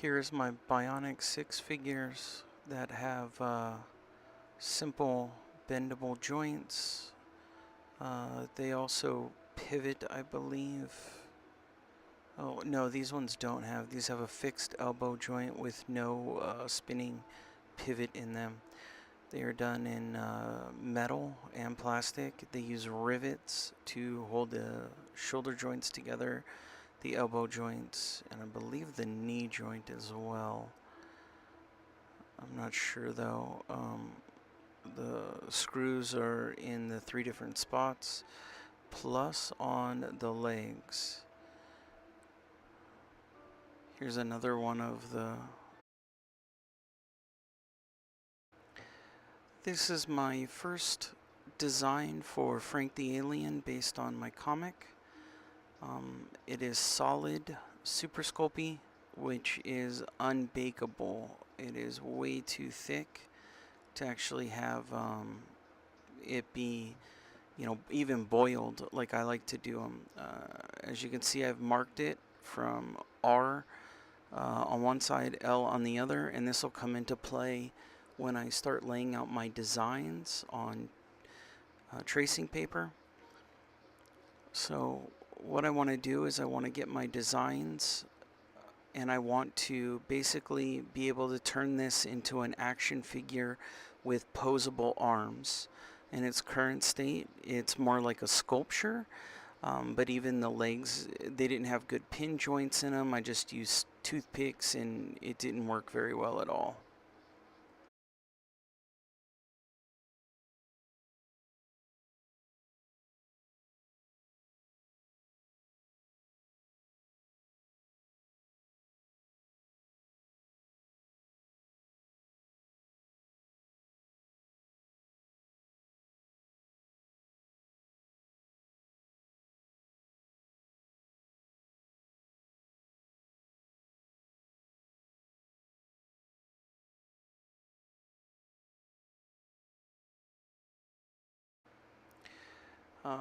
Here's my Bionic 6 figures that have simple bendable joints. They also pivot, I believe. Oh no, these ones don't have. These have a fixed elbow joint with no spinning pivot in them. They are done in metal and plastic. They use rivets to hold the shoulder joints together, the elbow joints, and I believe the knee joint as well. I'm not sure though. The screws are in the 3 different spots, plus on the legs. Here's another one of the... This is my first design for Frank the Alien based on my comic. It is solid super sculpey, which is unbakeable. It is way too thick to actually have it be, even boiled like I like to do them. As you can see, I've marked it from R on one side, L on the other, and this will come into play when I start laying out my designs on tracing paper. So what I want to do is I want to get my designs and I want to basically be able to turn this into an action figure with posable arms. In its current state, it's more like a sculpture, but even the legs, they didn't have good pin joints in them. I just used toothpicks and it didn't work very well at all.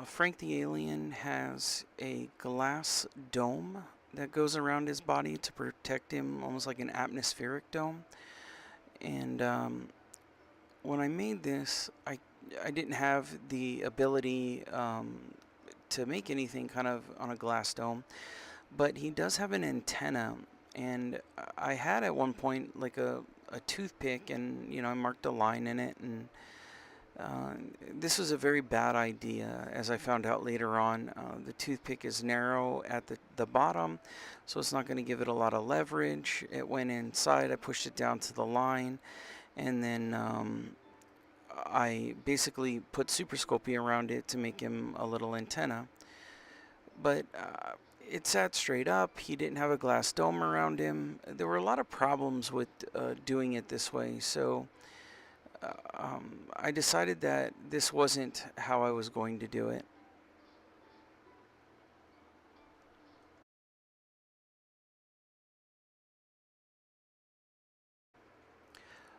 Frank the Alien has a glass dome that goes around his body to protect him, almost like an atmospheric dome. And when I made this, I didn't have the ability to make anything kind of on a glass dome, but he does have an antenna. And I had at one point like a toothpick, and I marked a line in it, and this was a very bad idea, as I found out later on. The toothpick is narrow at the bottom, so it's not going to give it a lot of leverage. It went inside, I pushed it down to the line, and then I basically put Super Sculpey around it to make him a little antenna. But it sat straight up. He didn't have a glass dome around him. There were a lot of problems with doing it this way, so I decided that this wasn't how I was going to do it.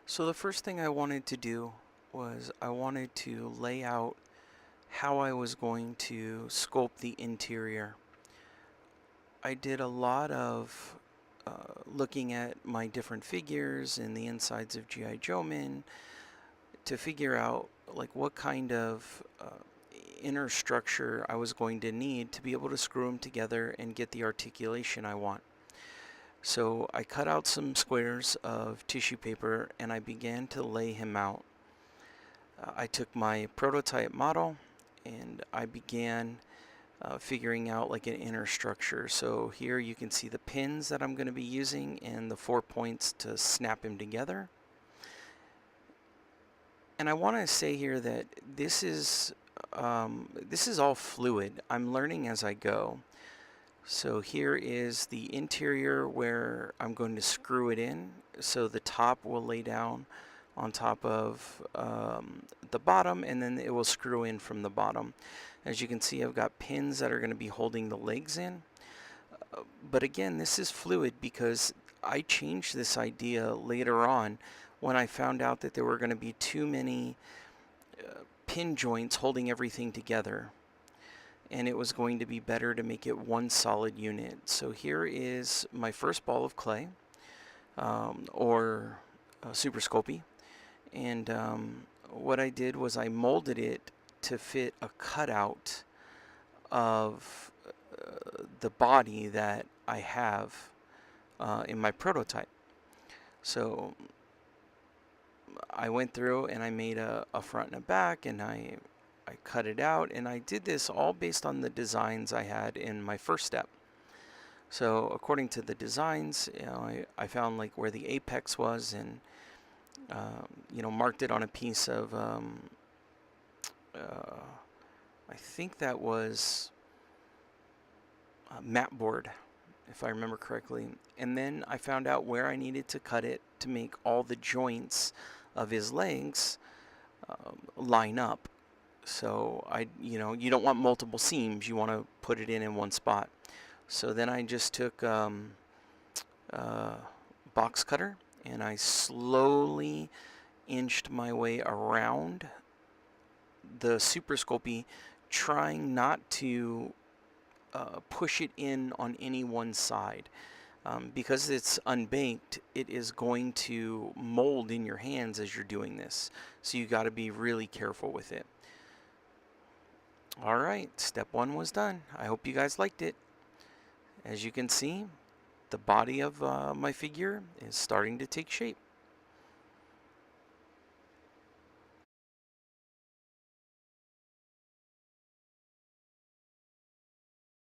So the first thing I wanted to do was I wanted to lay out how I was going to sculpt the interior. I did a lot of looking at my different figures and the insides of G.I. Joe Men to figure out like what kind of inner structure I was going to need to be able to screw them together and get the articulation I want. So I cut out some squares of tissue paper and I began to lay him out. I took my prototype model and I began figuring out like an inner structure. So here you can see the pins that I'm going to be using and the 4 points to snap him together. And I want to say here that this is all fluid. I'm learning as I go. So here is the interior where I'm going to screw it in. So the top will lay down on top of the bottom, and then it will screw in from the bottom. As you can see, I've got pins that are going to be holding the legs in. But again, this is fluid because I changed this idea later on when I found out that there were going to be too many pin joints holding everything together, and it was going to be better to make it one solid unit. So here is my first ball of clay. or super sculpey. And what I did was I molded it to fit a cutout of the body that I have in my prototype. So I went through and I made a front and a back, and I cut it out, and I did this all based on the designs I had in my first step. So according to the designs, I found like where the apex was, and marked it on a piece of I think that was mat board, if I remember correctly. And then I found out where I needed to cut it to make all the joints of his legs line up. So you don't want multiple seams. You want to put it in one spot. So then I just took box cutter, and I slowly inched my way around the Super Sculpey, trying not to push it in on any one side. Because it's unbaked, it is going to mold in your hands as you're doing this. So you got to be really careful with it. Alright, step 1 was done. I hope you guys liked it. As you can see, the body of my figure is starting to take shape.